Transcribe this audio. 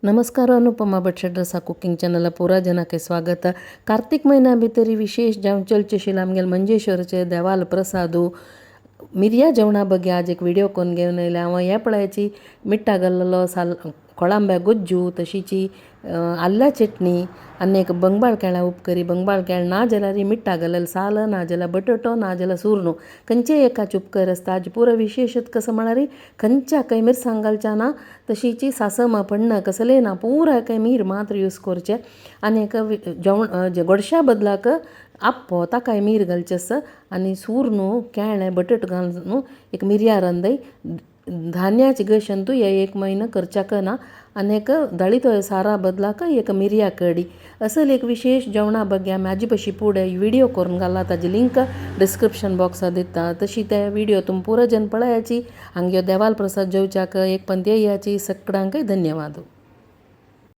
नमस्कार, अनुपमा भट रसा cooking channel पुरा जनाके स्वागत। कार्तिक महिना भितरी विशेष जावन चलचेशील आमगेल मंजेश्वरचे देवाल प्रसादू मिरया जेवणा ಬಗ್ಗೆ आज एक व्हिडिओ कोण घेऊन येयले हांव। ह्या पळयाची मिठ्ठा घाल्लेलो कोळंब्या गोज्जू, तशीची आल्या चटणी आनी एक बंगबाळ केळ्या उपकरी। बंगबाळ केळ ना जाल्यार मिठ्ठा घालेल साल, ना जाल्यार बटाटो, ना जाल्यार सुरणू खंयचे एकाच उपकर आसता। आज पुरो विशेषत कसं म्हळ्यार खंयच्या काही मिरसांग घालच्या ना, तशीची सासम पडना कसले ना, पुरा काही मीर मात्र यूज करचे। आनी एक जेवण गोडशा बदलाक आप्पो ताकाय मीर घालचेस आनी सुरणू केळ्ळे बटाट घालून एक मिरया रांदय। धान्याची गशंतू हे एक महिना करच्याक ना, आनी एक दळीतो सारा बदलाक एक मिरया कडी असल एक विशेष जेवणा ಬಗ್ಗೆ म्हाजी पशी पुढे व्हिडिओ करून घाला। ताजी लिंक डिस्क्रिप्शन बॉक्सात दिता। तशी ते व्हिडिओ तुम पुरो जन पळयाची। हांगयो देवाल प्रसाद जेवच्याक एक पंत येयाची। सगळ्यांक धन्यवाद।